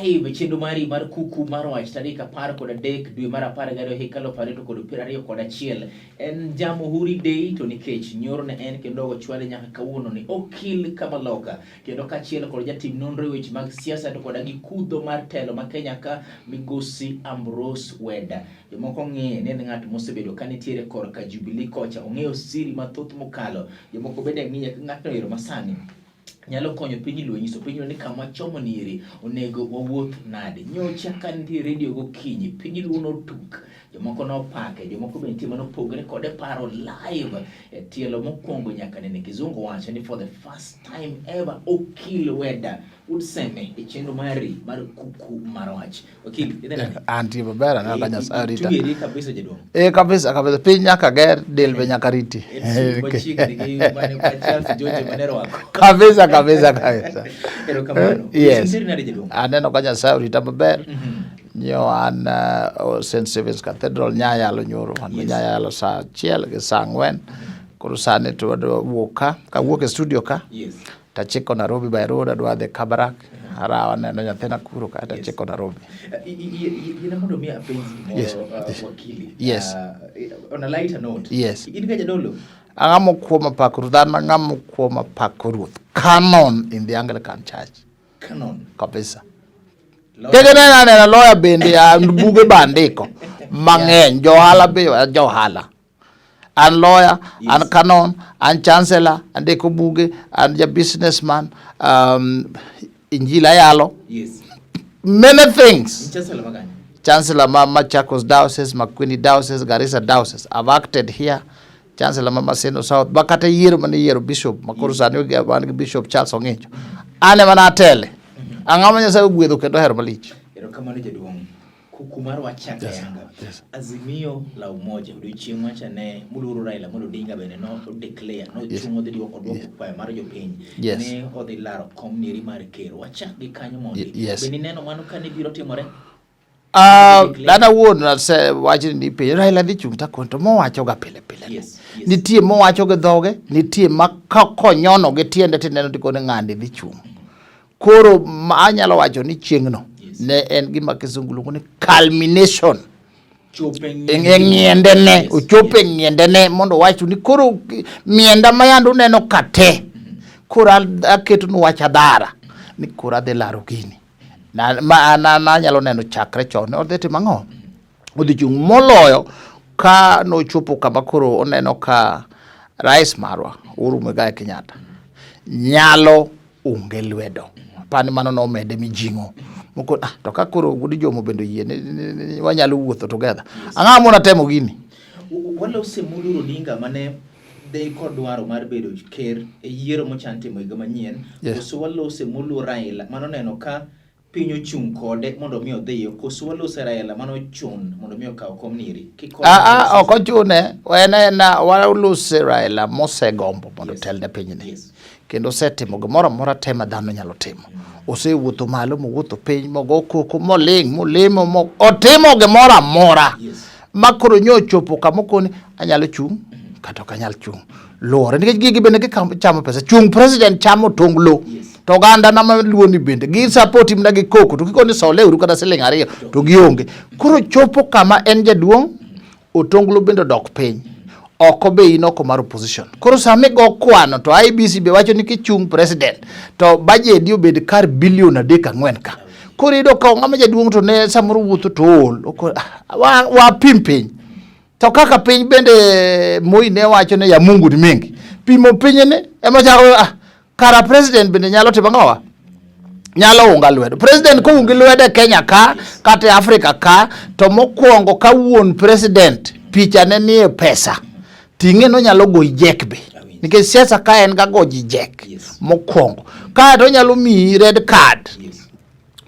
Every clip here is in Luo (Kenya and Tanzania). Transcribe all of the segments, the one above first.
live chenro mari mar Kuku Mar Wach tarik 10 dwe mar 12 hikalo 2021 en Jamhuri Day to nikech nyoro ne en kendo ochwale nyaka kawuono ni okil Kamaloka kendo kachiel kod jatim nonro weche mag siasa to koda gi kudho mar telo ma Kenya ka migosi Ambrose Weda. Jomoko ng'e ne ng'at mosebedo kanitiere korka Jubilee kocha ong'eyo siri mathoth mokalo. Jomoko bende ng'iye ng'atno ero masani nyalo konyo piny luo nyiso piny ni kama chomo nieri onego wawuoth nade. Nyocha ka nitie radio gokinyi piny luo no tuk jomoko no pake jomoko be nitie mano pogre kode paro live e tielo mokwongo nyaka nene kizungu wacho ni for the first time ever okil Weda udseme e chenro mari mar Kuku Mar Wach. Okil anti babera na kanya sarita tuiri kabisa jedong kabisa piny nyaka ger del be nyaka riti kabisa pero kamano yes aneno kanya sarita maber nyo an St. Stephen's Cathedral nyayalo nyoro an nyayalo sa chiel gi sangwen koro sane to wuok ka wuok e studio ka ta chiko Nairobi by road adwa de Kabarak arawa neno nyathina kuro ka ta chiko Nairobi yina mondo mi apenzi wakili on a lighter note in ga jadolo angamo kuoma pakuru dhan ngamo kuoma pakuru canon in the Anglican Church canon kabisa kege nena lawyer bende ya buge bandiko mang'eny johala be johala an lawyer an canon an chancellor andiko buge an ja businessman injila yalo many things chancellor Machakos Diocese, Makwini Diocese, Garissa Diocese. I've acted here. Chancellor Mama Seno South. Bakata year mani year Bishop Makurusani Bishop Charles Ongecho. Ane manatele. Angama nyasa ugwedo kendo hero malich. Ero kamano jaduong. Kuku Mar Wach yanga. Azimio la Umoja chieng wacha ne muluru Raila mondo dinga bene no declare no chungo de duoko pa mar jopiny. Ne odhi laro komniri mar kero. Wacha gi kanyo mondi. Beni neno mano kane biro timore. Dana wuon na se wachi ni pe Raila dhi chungta konto mo wacho ga pile nitie mo wacho ge dhoge nitie ma konyono ge tiende tineno tikone ng'ande dhi chung koro anyalo wacho ni chiengno ne en gima kizungulu ni culmination ng'ende ne ochope ng'ende ne mondo wacho ni koro mienda mayando neno kate koro aketo no wacha dara ni koro de laro gini na nyalo neno chakre chon odheti mang'o odhichung' moloyo ka nochopo kama koro oneno ka rais marwa Uhuru Muigai Kenyatta nyalo unge lwedo pani mano no mede mijingo moko to ka koro gudi jomo bendo yie wanyalo wuotho together ang'amo na temo gini walo semuluro dinga mane de kodwaro mar bedo ker e yiero mochantimo higa manyien koso walo semuluro Raila mano neno ka pinyo chung kode mondo mi odhiyo koso walose Raila mano chun mondo mi okaw komniri oko chune na walose Raila mosegombo mondo telde pinyni kendo setimo gimoro amora tema dhano nyalo timo osewuotho malo mowuotho piny mogo koko moling molemo otimo gimoro amora makoro nyochopo kamokoni anyalo chung kata kanyal chung lore nikech gigi bende chamo pesa chung president chamo tonglo to ganda na maluoni bende gi support imna gi koko to kikoni sole uru kada siling ariyo to gionge koro chopo kama en jaduong otonglo bende dok piny oko be inoko mar opposition koro same go kwano to IBC be wacho ni kichung president to budget dio bed kar billion 3-4 ka koro ido ka ng'ama jaduong to ne samoro wuotho to ol wa pimpiny to kaka piny bende Moi ne wacho ne ya Mungu ni mingi pimo piny ne ema chako kara president bende nyalo timo ng'owa nyalo unga lwedo president ko ungi lwedo Kenya ka kata Africa ka to mokwongo ka wuon president picha ne nie pesa tinge no nyalo go jek be nikech siasa ka en ga go jek mokwongo ka to nyalo mi red card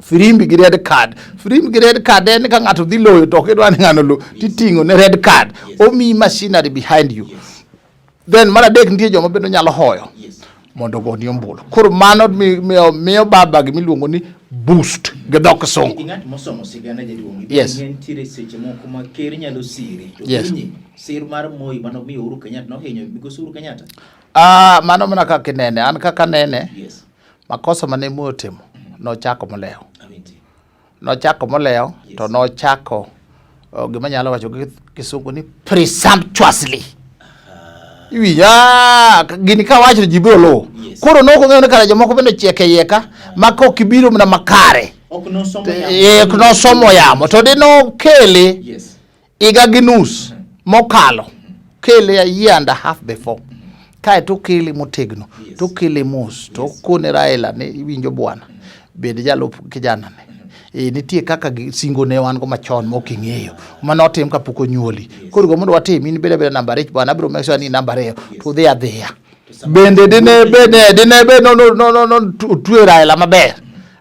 Firimbi gi red card en ka ng'ato dhi loyo to kidwa ni ng'ano lo titingo ne red card omi machinery behind you then mara dek nitie joma bendo nyalo hoyo mondo go ni ombulu koro mano miyo baba gi miluongo ni boost gi dhok songo ing'at mosomo sigana jaduong nitie seche moko ma ker nyalo siri sir mar Moi mano miyo Uhuru Kenyatta no hinyo migosi Uhuru Kenyatta mano mana kaka nene an kaka nene makosa mane Moi otimo no chako moleo nochako moleo to nochako gima nyalo wacho kisungu ni presumptuously. Iwinja gini ka wacho ji biro luwo. Koro noko ng'eyo ni kara jomoko bende chieke yeka ma kok ibiro mana makare. Ok no somo yamo to dino kele iga gi nus mokalo kele a year and a half before. Kae to kele motegno to kele mos to kone Raila ne iwinjo bwana bende jalo kijana ne nitie kaka singo ne wan go machon mok ing'eyo manotim kapok onyuoli. Koro go mondo watim in bede namba rich bwana biro make sure ni namba 2 to there bende dine no tuwe Raila maber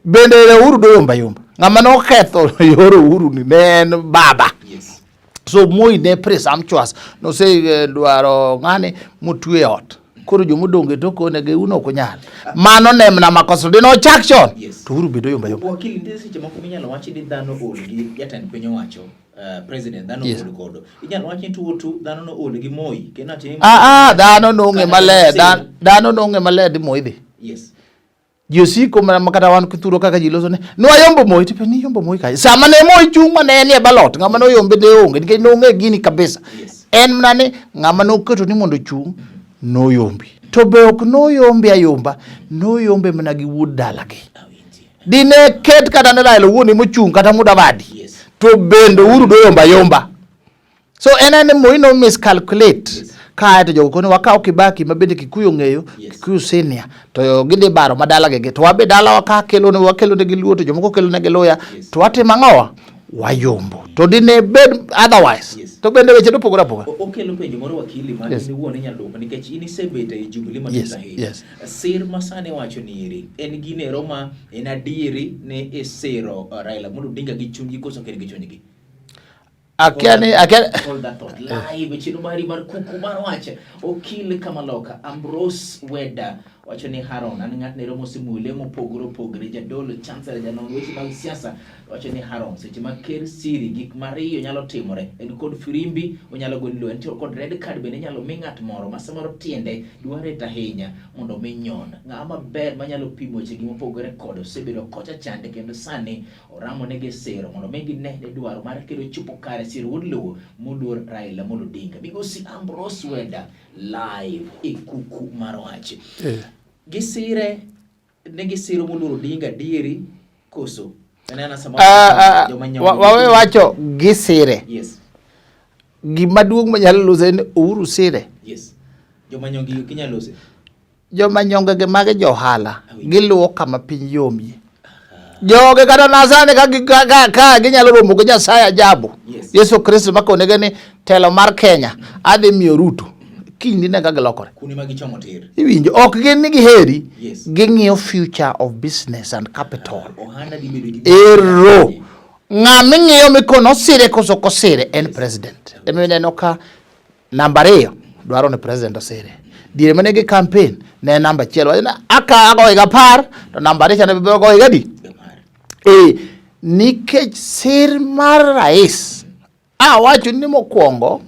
bende uru do yomba ng'ama no ketho yoro uru ni ne baba. So Moi ne presumptuous no say dwaro ng'ane motwe ot koro jomodonge to kone ge uno kunyal mano nemna makoso dino chakchon to uru bedo yomba. Wakili ndisi seche moko minyalo wachi ni dhano olgi jatend piny owacho president dhano ol godo inyalo wachi tu dhano no ol gi Moi kena tim dhano no ng'e maler dhano no ng'e maler di Moi dhi. Josiko makata wan kithuro kaka jiloso ne no ayombo Moi tipe ni yombo Moi kai sama ne Moi chung mane ni e balot ng'ama no yombe de onge nikech no ng'e gini kabisa en mnane ng'ama no keto ni mondo chung no yombi to be ok no yombe ayomba no yombe mana gi wuod dala gi dine ket kata ne Raila wuoni mochung kata Mudavadi to bendo uru do yomba so enane Moi no miscalculate kae to jogo kone wakao Kibaki mabende Kikuyu ng'eyo Kikuyu senior to gidhi baro madala gege to wabe dala wakelo ne giluo to jomoko kelo ne giloya to watimo ang'owa wayombo to dine bed otherwise to bende weche do pogora okelo penjo moro wakili ma ni wuone nyalo nikech ini sebete e Jubilee matisa hii sir masane wacho ni iri en gine roma en adieri ne e sero Raila mondo dinga gi chunyi koso kene gi chunygi Akani all that thought live Chenro Kuku Mar Wach okil kamaloka Ambrose Weda wacho ni Haron an ng'at ne romo simule mopogore jadolo chancellor janon weche mag siasa wacho ni Haron seche ma ker siri gik mariyo nyalo timore en kod firimbi onyalo golilo en kod red card bende nyalo mi ng'at moro ma samoro tiende dware tahinya mondo mi nyon ng'ama ber manyalo pimo weche gi mopogore kod osebedo kocha chande kendo sani oramo ne ge sero mondo mi gine ne dwaro mar kedo chupo kare sir wudlo moluor Raila mondo dinga migosi Ambrose Weda live e Kuku Mar Wach gisire ne gisiro moluor dinga dieri koso enana sama wawe wacho gisire gimaduong' manyalo lose ne uru sire jomanyongi kinyalo lose jomanyonge ge mage johala giluwo kama piny yomie joge kata nasane ka ginyalo romo go Nyasaye ajabu Yesu Kristo makonege ni telo mar Kenya adhi miyo Ruto kindi ne gagilokore kuni magi chomo tir iwinjo ok gin ni giheri ging'iyo future of business and capital ero ng'ama ng'iyo mikono sire koso kosire en president emineno ka namba 2 dwaro ni president osire diere mane gi campaign ne namba 1 aka ago iga par to namba 2 chane bibiro go iga di nikech sir mar rais wacho ni mokwongo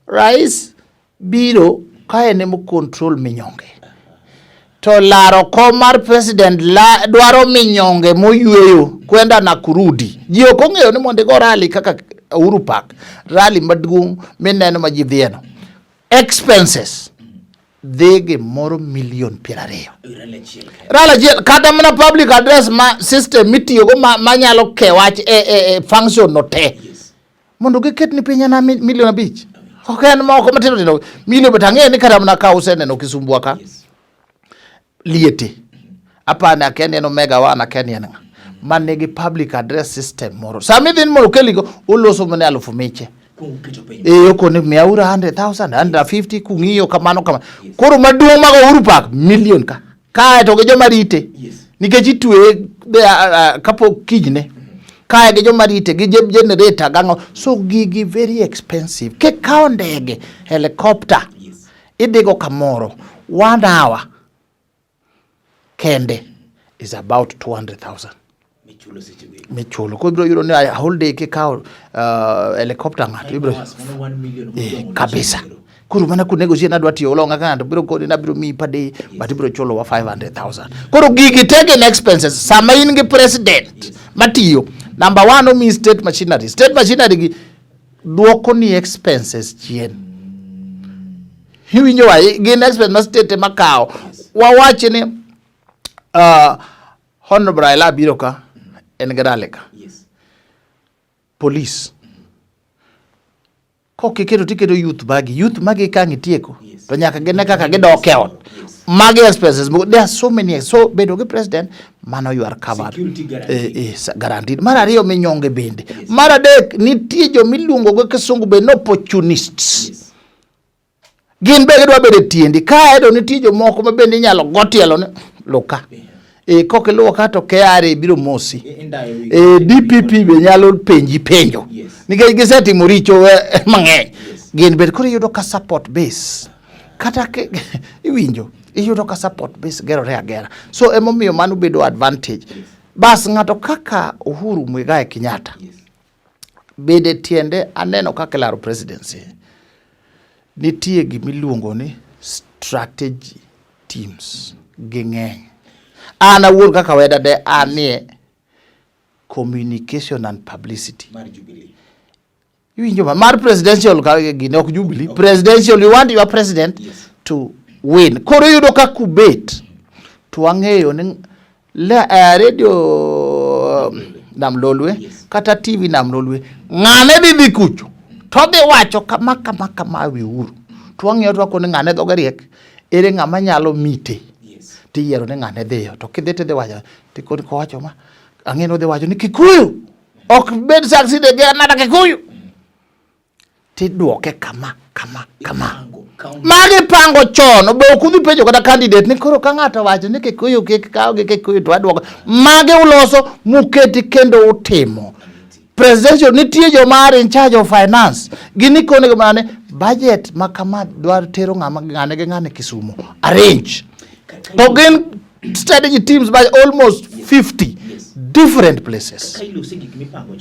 rais biro kae ne mo control minyonge to laro kom mar president dwaro minyonge moyweyo kwenda na kurudi ji ok ong'eyo ni mondo go rally kaka Uhuru Park rally maduong' mineno ma ji dhieno expenses dhege moro milion 20 rala kata mana public address ma system mitiyo go manyalo kewach function no te mondo giket ni pinya na milion 5 ok en moko matino milion betang'e ni kata mana ka useneno kisumbua ka liete apana kene no mega wana kene na manigi public address system moro samidhin moro keligo uloso mane 1000 yoko ni 100,000 150 kung'iyo kamano koro maduong' mag Uhuru Park million ka to ge joma rite nikech itwe kapo kijne kae ge joma rite gi generator gang'o so gigi very expensive ke kao ndege helicopter idhigo kamoro 1 hour kende is about 200,000 michulo ko biro yuro ni a whole day ke kao helicopter ng'ato biro 1 million kabisa kuru mana ku negotiate na dwati olonga kanto biro kodi na biro mi pade but biro chulo wa 500,000 kuru gigi take expenses sama in gi president matiyo. Number 1 omi state machinery. State machinery gi duoko ni expenses chien. Hiwinjo wa gin expenses ma state makao. Wawachi ni Honorable Raila biro ka en gadaleka. Police. Kokiketo tiketo youth magi kangi tieko. To nyaka gene kaka gidoke ot. Magi expenses. There are so many. So bedo gi president mano you are covered. Security guaranteed. Mar ariyo minyonge bende. Mar adek nitie jo miluongo go kisungu be no opportunists. Gin be gidwa bedo tiendi. Ka edo nitie jo moko ma bende inyalo gotielo ne loka. Kokiluwo ka to KRA biro mosi. DPP be nyalo penjo. Nikech gisetimo richo mang'eny. Gin be koro yudo ka support base. Kata iwinjo iyudo ka support base gerore agera. So emomiyo mano bedo advantage. Bas ng'ato kaka Uhuru Muigai Kenyatta bede tiende aneno kaka laro presidency. Nitie gimiluongo ni strategy teams ging'eny. Ana wuon kaka weda de anie communication and publicity. Mar Jubilee. You mar presidential gine ok Jubilee. Presidential, you want your president to win. Koro yudo ka kubet. Tuang'eyo ni radio nam Lolwe kata TV nam Lolwe. Ng'ane didhi kucho. To dhi wacho kama wiuru. Tuang'eyo to akone ng'ane dhoge riek. Ere ng'ama nyalo mite. Tiyiero ni ng'ane dhiyo. To kidhi tidhi wacho. Tikoni kowacho ma. Ang'eno dhi wacho ni Kikuyu. Ok bed succeed again nada Kikuyu. Tidwoke kama. Magi pango chon. Be okudhi penjo kata candidate ni koro ka ng'ato wacho ni Kikuyu kik kaw gi Kikuyu to adwoko. Magi uloso muketi kendo utimo. Presidential nitie jo mar in charge of finance. Gini kone gimane budget makama dwaro tero ng'ane Kisumu. Arrange. To again, strategy teams by almost 50 different places.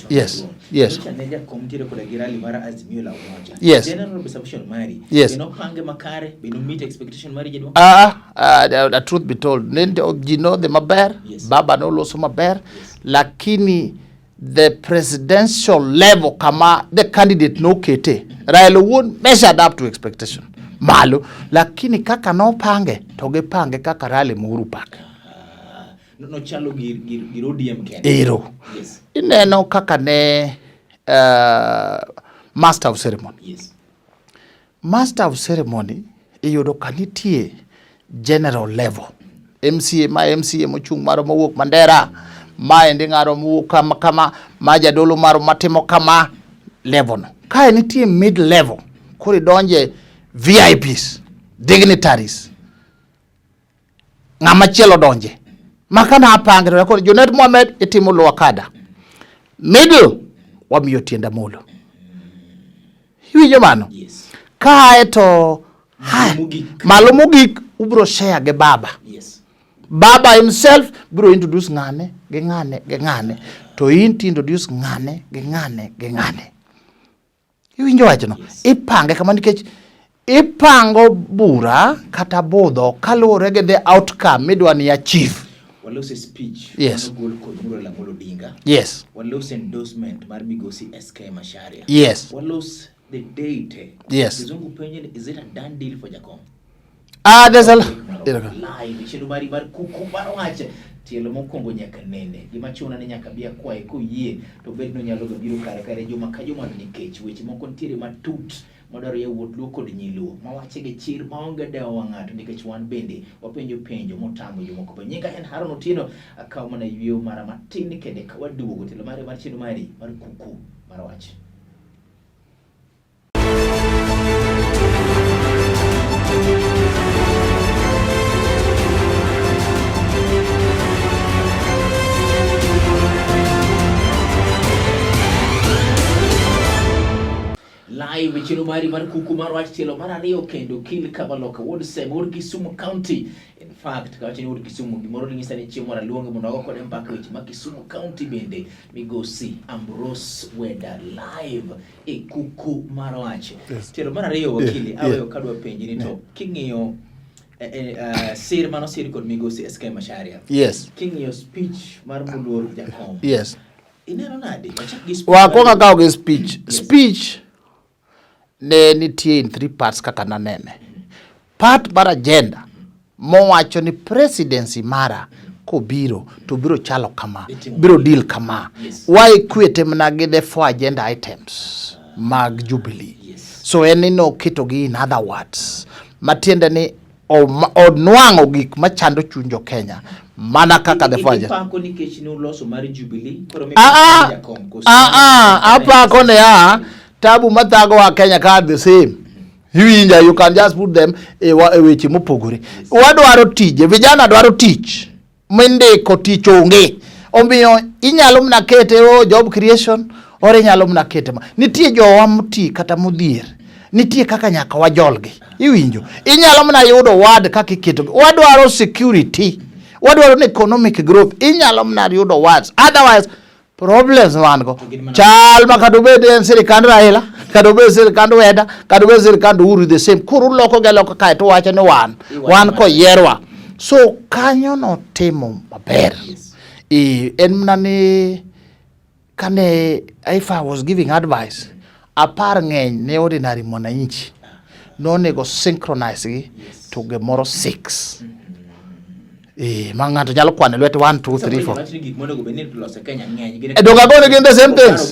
Yes. Yes. Yes. The truth be told, you know the maber, Baba no loso maber, lakini the presidential level kama the candidate no kete. Raila won't measure up to expectation. Malo, lakini kaka no pange, toge pange kaka Rally Muhuru Park. No Chalo girodium ken. Ero. Yes. Ineno kaka ne master of ceremony. Yes. Master of ceremony iyudo kanitie general level. MCA mochung maro mowuok Mandera, ma ende ng'aro mowuok kama ma jadolo maro matimo kama level no. Kae nitie mid level. Kuri donje VIPs, dignitaries. Ng'ama chielo donje. Makana apangre ko Junet Mohamed itimo Luakada. Middle wamiyo tienda molo. Hiyo mano. Yes. Kae to malo mogik ubro share ge baba. Yes. Baba himself bro introduce ng'ane to introduce ng'ane. Hiyo wacho no. Yes. Ipange kama nikech ipango bura kata budho kaluwore gi the outcome midwa ni achieve. Walose speech. Yes. Yes. Walose endorsement mar migosi SK Masharia. Yes. Walose the date. Yes. Kizungu penye is it a done deal for Jakom? There's a live. Chenro Kuku Mar Wach. Tielo mokongo nyaka nene. Gima chuna ni nyaka bia kwa eko yie. To bedno nyalo biro kare joma ka joma nikech weche moko ntiere matut. Modaro ya wuot luo kod nyiluo. Mawache ge chir maonge dewa wang'ato nikech wan bende wapenjo motambo jomoko be. Nyinga en Haron Otieno akaw mana yweyo mara matin kende ka waduogo telo mare mar Chenro mar Kuku Mar Wach. Live Chenro mar Kuku Mar Wach tielo mar ariyo kendo kil Kabaloka Ward Sem Ward Kisumu County. In fact kawacho ni Ward Kisumu gimoro nyisa ni chiemo raluongo mondo ago kod mpaka weche ma Kisumu County bende migosi Ambrose Weda live Kuku Mar Wach. Tielo mar ariyo wakili aweyo kadwa penji ni to king'iyo sir mano sir kod migosi SK Masharia. Yes. King'iyo speech mar Muluor Jakom. Yes. Ineno nade? Wakwonga kao gi speech. Speech ne nitie in 3 parts kaka nanene. Part bar agenda mowacho ni presidency mara ko biro to biro chalo kama, biro deal kama. Why kwete mna gi the 4 agenda items mag Jubilee. So enino kito gi in other words. Matiende ni onwango gik machando chunjo Kenya. Mana kaka the 4 agenda. Ipako ni kechini uloso mari Jubilee. Apako ne tabu matago wa Kenya card the same. You can just put them weche mopogore. Wadwaro tije, vijana dwaro tich. Mende ko tich onge. Omiyo inyalo mna kete job creation ore inyalo mna kete. Nitie jowa mti kata modhier. Nitie kaka nyaka wajolgi. Iwinjo. Inyalo mna yudo word kaka iketo. Wadwaro security. Wadwaro economic growth. Inyalo mna yudo words. Otherwise problems wango. Chal makadobede en sirikand Raila, kadobede sirikand Weda, kadobede sirikand Uhuru the same. Kuru loko ge loko kae to wacho ni wan ko yerwa. So kanyo no timo maber. En mna ni kane if I was giving advice, apar ng'eny ne ordinary mwananchi no nego synchronize gi to ge moro 6. Mangato nyalo kwane lwete 1 2 3 4. Doga go again the same things.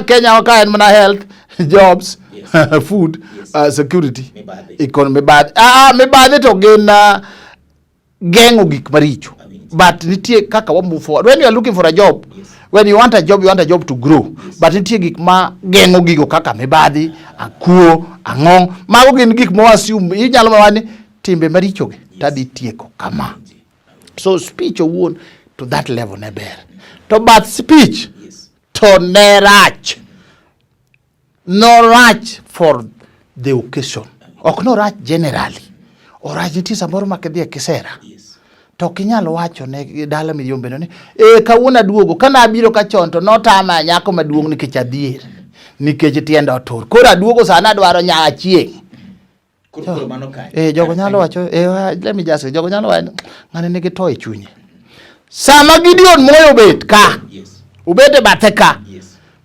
Kenya waka en mana health, jobs, food, security, economy bad. Me bad to gena gengo gik maricho. But nitie kaka wa move forward. When you are looking for a job, when you want a job to grow. But nitie gik ma gengo gigo kaka mibadhi, akuo, ang'ong. Mago gin gik mo assume inyalo mawani timbe maricho ge tadi tieko kama. So speech won to that level neber. To but speech to ne rach. No rach for the occasion. Ok no rach generally. O rach nitie samoro makedhie kisera. To kinyalo wacho ne dala miliombe no ni kawuona duogo kana abiro ka chon to notama nyako maduong nikech adhier. Nikech tienda otur. Koro aduogo sana dwaro nya chieng. Jogo nyalo wacho let me just say jogo nyalo wacho ngane nigi to e chunye. Sama Gideon Moyo bet ka. Ubete bathe ka.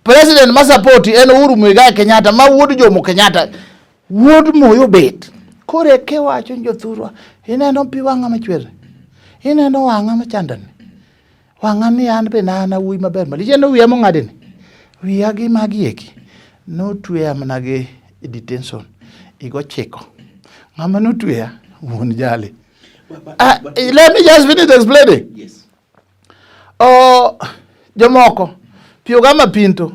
President ma support en Uhuru Muigai Kenyatta ma wuod Jomo Kenyatta. Wuod Moyo bet. Kore ke wacho jothurwa. Ineno pi wanga machwer. Ineno wanga machandani. Wanga ni an be na wuyi maber maliche no wiya mongadini. Wiya gi magieki. No tuya manage detention. Igo chiko. Ngama no tuya won jale. Let me just finish explaining. Yes. Jomoko Piogama Pinto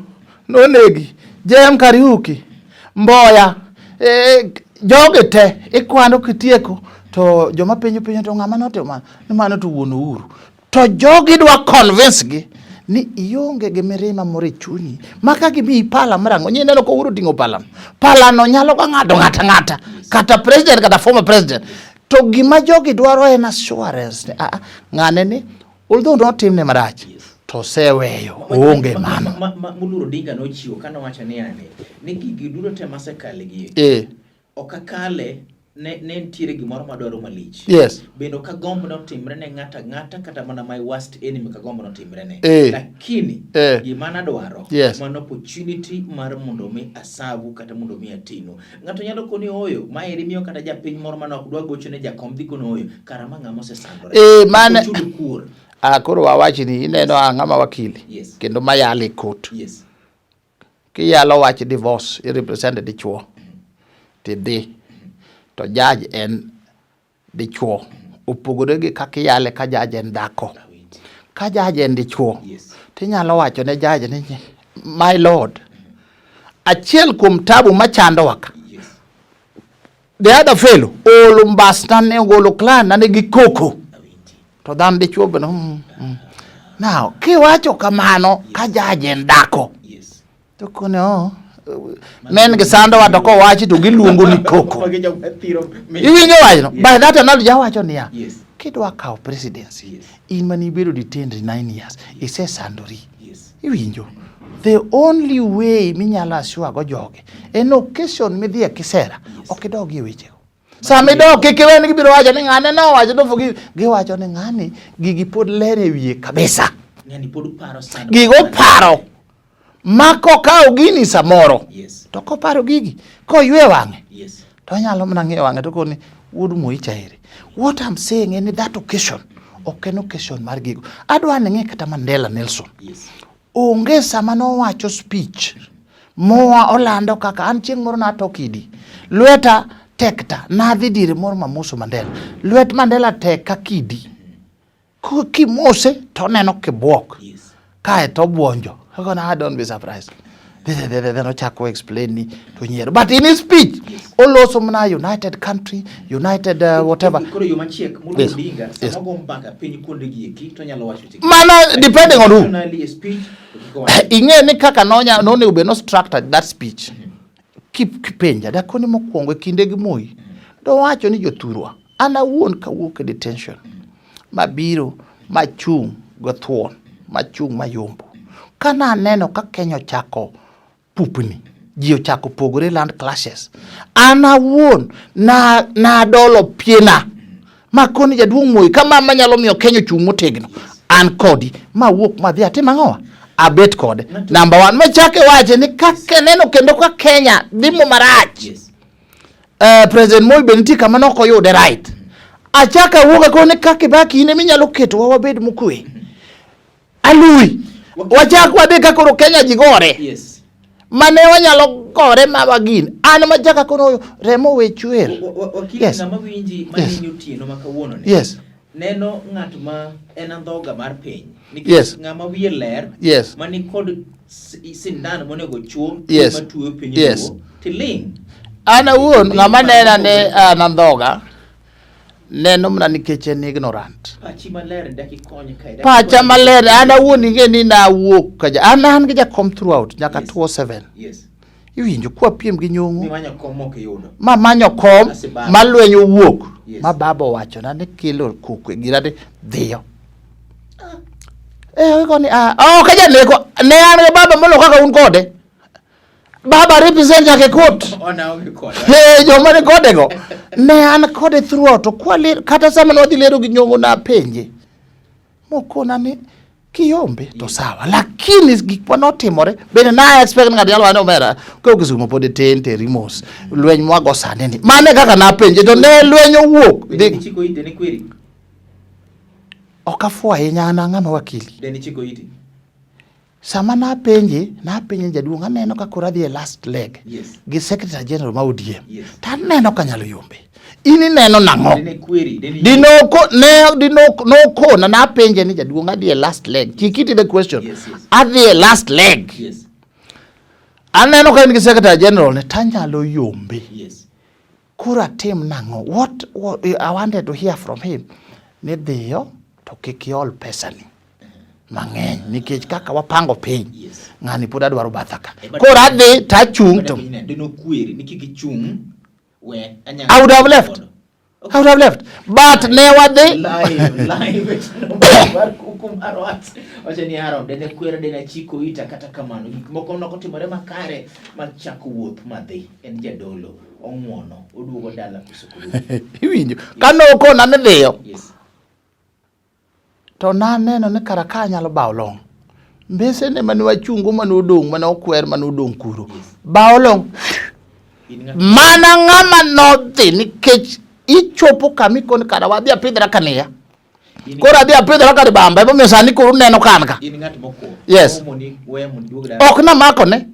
no negi Jem Kariuki Mboya jogete ikwano kitieko to joma penyo to ngama notema ni mano to wuon Uhuru to jogi dwa convince gi ni ionge gi mirima moro chunyi maka gibi pala marango nyineno ko Uhuru tingo pala no nyalo ka ngata kata president kata former president to gima jogi dwaro en assurance ngane ni although not team ne marach to seweyo onge mano Muluro Dinga no chiwo kana wacha ni ane ni gigi duro te masekale gi okakale ne ntiere gimoro madwaro malich. Yes. Bendo ka gombo no timre ne ngata kata mana my worst enemy ka gombo no timre ne. Lakini gimana dwaro mano opportunity mar mondo mi asabu kata mondo mi atino. Ngato nyalo koni oyo ma eri miyo kata japiny moro manok dwa gocho ne jakom dhi kono oyo karama ngamo se sandore. Mane koro wawachi ni ineno ngama wakili kendo mayale court. Yes. Kiyalo wachi divorce i represent dichuo. Tidhi to judge en dichuo opogore gi kaka yale ka judge en dhako. Ka judge en dichuo tinyalo wacho ne judge ni my lord achiel kuom tabu machando waka. The other fellow olumbasna ne golo clan na gi koko to dan dichuo beno now kiwacho kamano ka judge en dhako to kono men ge sando wato ko wachi to giluongo ni koko. Iwinjo wachno by that analo jawacho niya kidwa kawo presidency in mani bedo detained 9 years ise sandori. Iwinjo the only way minyalo assure go joge en occasion midhie kisera okidogi e weche sami dog kikiwen gibiro wacho ni ngane no wacho to gi wacho ni ngani gigi pod lere wiye kabisa ngani pod paro sana gigo paro mako kao gini samoro to ko paro gigi ko ywe wang'e to nyalo mana ng'e wang'e to koni wuod Moicha ere. What I'm saying in that occasion ok en occasion mar gigo. Adwa ng'e kata Mandela Nelson onge sama nowacho speech moa olando kaka an chieng' moro natokidi lweta tekta nadhi dire moro mamoso Mandela lwet Mandela tek ka kidi kimose to neno kibuok kae to buonjo. I don't be surprised. Then no chako explain ni to nyero. But in his speech, all also mna United country, United whatever. Mana depending on who. Inge ni kaka nonya no ne ube no structured that speech. Keep kipenja da koni mokwongo kinde gi Moi. Do wacho ni joturwa. Ana wuon ka wuok detention. Mabiro, machung, gothuon, machung mayombo. Kana neno ka Kenya chako pupni, ji ochako pogore land clashes. Ana wuon na dolo piena. Makoni jaduong' Moi kama manyalo miyo Kenya chung motegno. An kodi ma wuok ma dhi atima ng'owa. Abet kode. Number 1 machake wache ni kake neno kendo ka Kenya dhimo marach. President Moi beniti kama noko yude right. Achaka wuoka kone kake baki ine minyalo keto wabed mukwe. Alui. Wachak wadhi ka koro Kenya jigore. Mane wanyalo gore mawagin. An machaka kono remo we chwer. Yes. Ngama winji manini otieno makawuono ne. Yes. Neno ng'at ma en andhoga mar piny. Yes. Ngama wiye ler. Yes. Mani kod sindan monego chuo matuo piny. Yes. Tiling. Ana wuon ngama nena ne andhoga. Neno mna nikech en ignorant. Pacha maler ana wuon inge ni na wuok kaja an gi jakom throughout nyaka 27. Yes. Iwinjo kwa piem gi nyongo. Mimanyo kom ok yudo. Ma manyo kom malwenyo wuok. Ma babo wacho na ne kilo kukwe girade dhiyo. Ko ni kaja neko ne an gi baba molo kaka un kode. Baba represent yake court. Ona onge kode. Joma ne kode go. Ne an kode throughout to kwale kata sama no dhi lero gi nyongo na penje. Mokona ni kiyombe to sawa. Lakini gik manotimore bende na expect ng'at yalo ane omera ko kisumo pod tente rimos. Lweny mwago sane ni. Mane kaka na penje to ne lweny owuok. Deni chiko ite ne kweri. Okafua ahinya ng'ama wakili. Deni chiko ite. Sama na penje jaduong' aneno ka kora dhi last leg. Yes. Gi Secretary General ma ODM. Yes. Ta neno ka nyalo yombe. Ini neno nang'o. Dinoko na penje ni jaduong' adhi last leg. Kikiti the question. Yes, yes. Adhi last leg. Yes. Aneno ka gi Secretary General ne ta nyalo yombe. Yes. Kura tim nang'o. What I wanted to hear from him. Ne dhiyo to kikiol pesa ni. Mang'eny nikech kaka wapango piny. Yes. Ng'ani pod adwaro bathaka. Koro adhi tachung' to dino kweri nikigichung' we anya I would have left. Okay. I would have left. But ne wadhi live bar Kuku Mar Wach. Wacha ni haro dene kwere dene chiko ita kata kamano gik moko nokotimore makare machako wuoth madhi en jadolo ong'wono oduogo dala kusukuru. Iwinjo kanoko na ne dhiyo. Yes. To na neno ne karaka nyalo bawo long. Mbese ne mani wachungo mani odong' mani okwer mani odong' kuro. Yes. Bawo long. Mana ng'ama nodhi nikech ichopo kami kon kada wadhi apidhra kaniya. Kora adhi apidhra kar bamba. Ebo mesani kuru neno kanka. Yes. Ok na mako ne.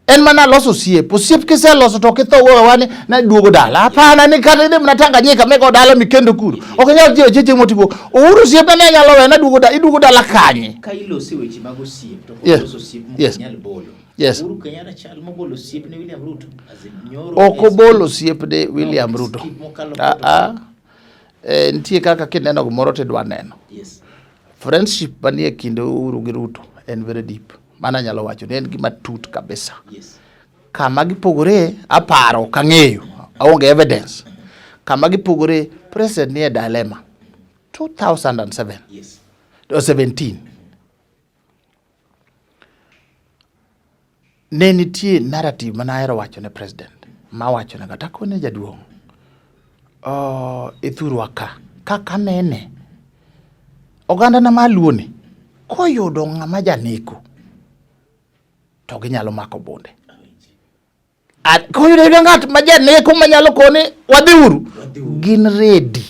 En mana loso osiep. Osiep kise loso to kitho wani na duogo dala. Hapana ni kata ni mnatanga nyika meko dala mikendo kuru. Ok nyalo jiyo cheche motibo. Uru osiep na nyalo we na iduogo dala kanye. Ka ilosi weche mag osiep to koso osiep moko nyalo bolo. Yes. Uru Kenyatta Chalo mobolo osiep ne William Ruto. Oko bolo osiep de William Ruto. Ntie kaka kineno gimoro tidwa neno. Yes. Friendship manie kind Uhuru gi Ruto en very deep. Mana nyalo wacho en gima tut kabisa. Yes. Kama gipogore aparo kang'eyo aonge evidence. Kama gipogore president nie dilemma 2007. Yes. Or 17. Ne nitie narrative mana ahero wacho ne president. Ma wacho ne kata kone jaduong'. Ithurwa ka. Kaka nene. Oganda na maluoni. koyudo ng'ama janeko to ginyalo mako bunde. Koyudo ng'at ma janeko manyalo kone wadhiuru, gin ready.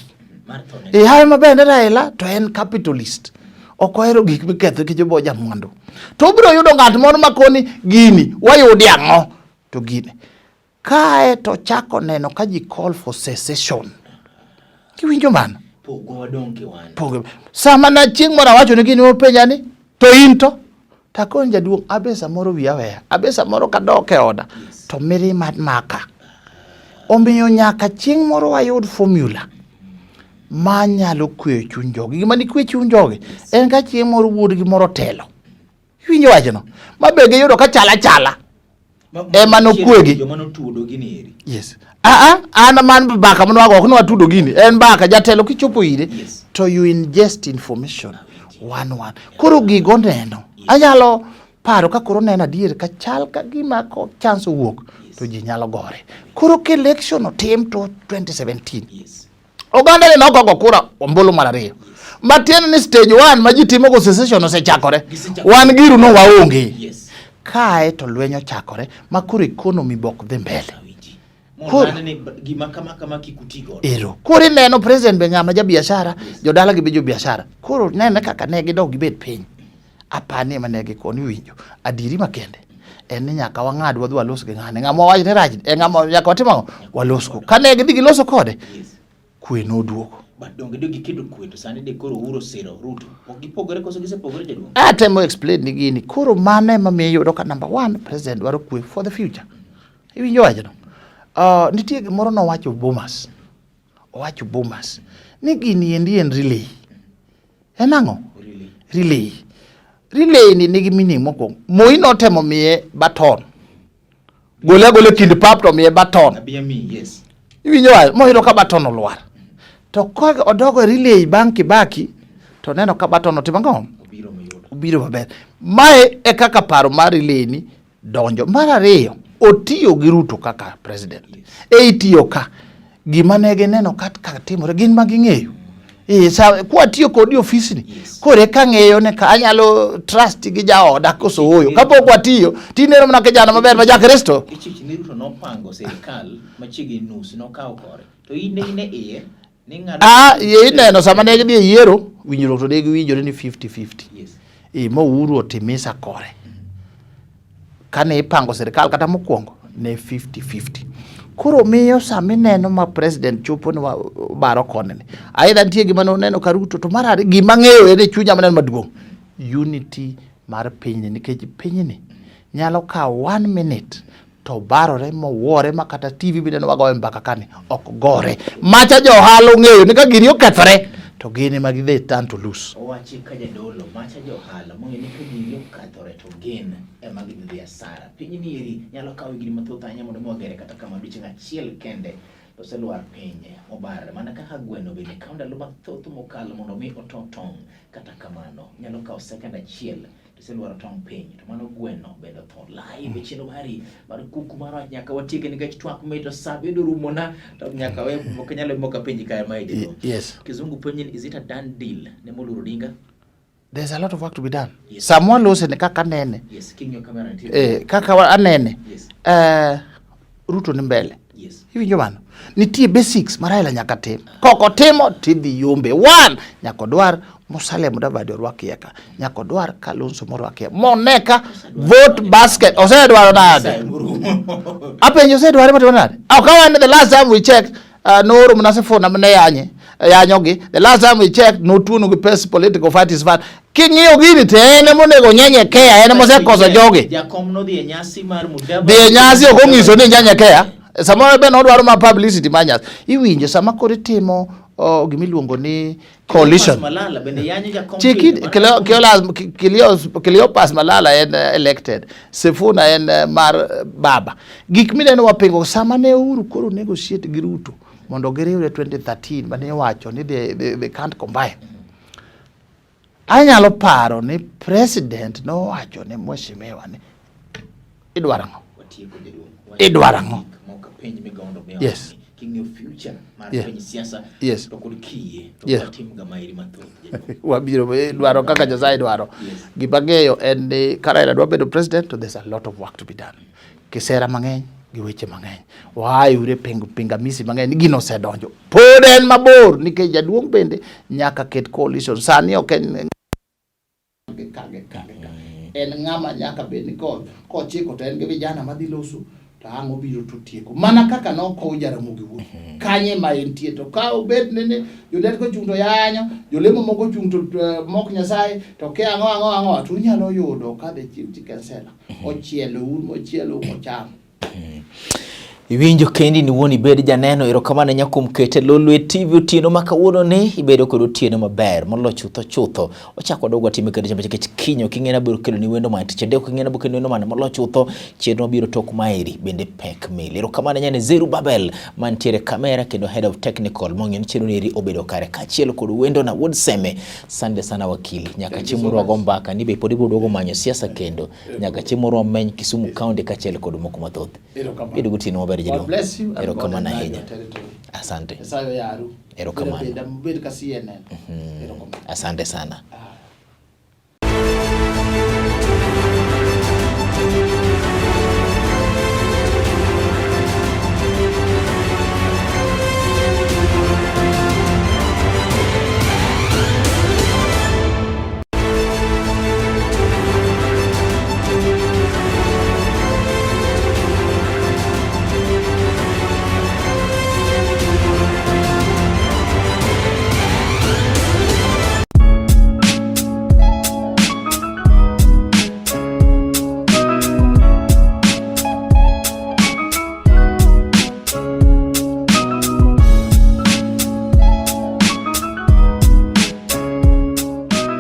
Hae mabende Raila to en capitalist, ok ohero gik miketho ki jobo jamwandu, to biro yudo ng'at moro makoni gini wayudi ang'o to gini kae to chako neno ka ji call for secession. Kiwinjo mana pogo sama na chieng' moro awacho ni gini openja ni to in to takon jaduong' abesa moro wiya weya, abesa moro kadok e oda to mirima maka. Omiyo nyaka chieng' moro wayud formula manyalo kwe chuny jogi. Gima ni kwe chuny jogi en ka chieng' moro wuod gi moro telo. Winjo wachno mabege yudo ka chala ema no kwegi. Yes. Ana man baka mano wago ok no watudo gini. En baka jatelo kichopo ire to you ingest information one. Koro gigo neno. Anyalo paro ka koro neno adier ka chal ka gima ko chance wuok to ji nyalo gore. Koro ke election otim to 2017. Oganda ni nogogo kura ombolo mar ariyo. Matiende ni stage 1 ma ji timo go secession osechakore. Wan giru no waonge. Kae to lwenyo chakore ma koro economy bok dhi mbele. Koro neno president be ng'ama ja biashara, jodala gi be jo biashara. Koro nene kaka ne gidog gibet piny. Apani ma ne gikoni winjo. Adiri makende en ni nyaka wang'ad wadhi walos gi ng'ane. Ng'ama wach ne rach, ng'ama nyaka watimo walosgo. Kane gidhi giloso kode, kwe noduogo. Donge dogi kido kwe to sani de koro uro sero Ruto. Gipogore koso gisepogore jaduong'. Atemo explain ni gini. Koro mane ma miyo yudo ka number 1 president dwaro kwe for the future. Iwinjo wachno. Nitie gimoro nowacho Bomas. Owacho Bomas. Ni gini endi en relay. En ang'o? Relay. Relay ni nigi meaning moko. Moi notemo miye baton. Gole kind pap to miye baton. Abiyami, yes. Iwinjo wachno. Moyudo ka baton olwar. To kwa odogo relay bang' Kibaki to neno ka baton otimo ang'o? Obiro maber. Mae e kaka paro mar relay ni donjo. Mar ariyo, otiyo gi Ruto kaka president. Itiyo ka gima ne gineno ka timore gin ma ging'eyo. Sa kwa tiyo kodi office ni kore ka ng'eyo ne ka anyalo trust gi jaoda koso oyo kapok watiyo tinero mana kijana maber ma ja Kristo. Ichich ni Ruto nopango serikal machigi nus no kawo kore to ine iye ye neno sama ne gidhi yiero winjruok to ne giwinjore ni 50-50. Yes. Mo uru otimisa kore. Kane ipango serikal kata mokwongo ne 50-50. Koro miyo sami neno ma president chopo ni baro kone ni. Aidha ntie gima neno ka Ruto to marari gima ng'eyo ene chunya maneno maduong'. Unity mar piny nikech piny ni nyalo ka 1 minute to barore mowore makata TV bide no wagoe mbaka kani ok gore. Macha jo halo ng'eyo ni ka gini okethore to gini ma gidhi stand to lose. Owachi ka jadolo macha jo halo mong'e ni ka gini okethore to gin ema gidhi asara. Piny ni eri nyalo kawo gini mathoth ahinya mondo mwagere kata kama odiochieng' achiel kende to seluar piny obarre mana kaka gweno bende kawo ndalo mathoth mokalo mondo mi otong' kata kamano nyalo kawo second achiel seluar tong' piny to mano gweno bedo tho live chino mari mar kuku mar wach nyaka watieke nikech twak meto sabedo rumona to nyaka we mokanyalo moka penji kae maidi. Yes. Kizungu penji, is it a done deal ne Moluor Odinga? There's a lot of work to be done. Yes. Someone lose ne kaka nene. Yes, king your camera until. Kaka anene. Yes. Ruto ni mbele. Yes. Hivi bana. Nitie basics Raila nyaka tim. Koko timo tidhi yombe. 1 nyaka dwar Musalia Mudavadi orwakieka. Nyaka dwar Kalonzo morwakia. Moneka vote basket. Ose dwaro nade. Apenjo ose dwaro mati nade. Akawa the last time we checked no room nase phone amne yanyogi. The last time we checked no tunu gi pes political parties van. King'iyo gini te ene monego nyenyekea ene mose koso jogi. Jakom no dhi nyasi mar Mudavadi. Dhi nyasi ok onyiso ni nyenyekea. Samoro be no dwaro ma publicity manyas. Iwinje sama kore timo gimiluongo ni coalition. Malala bende yanyo jakom. Chiki Cleopas Malala en elected. Sifuna en mar baba. Gik mineno wapengo sama ne Uhuru koro negotiate gi Ruto mondo giriwre 2013 bane wacho ni they can't combine. Anyalo paro ni president no wacho ni mheshimiwa ni idwaro ngo. Idwaro ngo. Yes. king'yo future mar piny siasa to kod kiye to tim gama iri mathoth. Wabiro dwaro kaka Nyasaye dwaro. Gimageyo en ni Karaila dwa bedo president, to there's a lot of work to be done. Kisera mang'eny gi weche mang'eny. Waayure pingamizi mang'eny gino osedonjo. Pod en mabor nikech jaduong' bende nyaka ket coalition. Sani ok en en ng'ama nyaka bed ni kochiko to en gi vijana madhi loso to ang' obiro to tieko. Mana kaka nokow Jaramogi Wuoth. Kanye ma entie to ka obed nene jodet ko chung to yanyo, jolemo moko chung to mok Nyasaye to ke ang'o to unyalo yudo ka de chief kansela ochielo mochielo mocham. Iwinjo kendi ni wuoni bed janeno erokamano nyakum kete Lolwe TV otieno makawuono ni ibedo kod otieno maber molo chutho ochako dogwa time kendo chama chike kinyo kingena biro kelo ni wendo man tichende kingena biro kelo wendo man molo chutho chenro biro tok maeri bende pek mil erokamano nyane Zerubabel mantiere kamera kendo head of technical mongen chenro ni obedo kare kachielo kod wendo na wuod seme. Sande sana wakili nyaka chimuro gombaka ni be podi bodogo manyo siasa kendo nyaka chimuro meny Kisumu County kachielo kod moko mathoth bedo gutino God bless you and God bless you. Asante. Erokamano. Asante sana.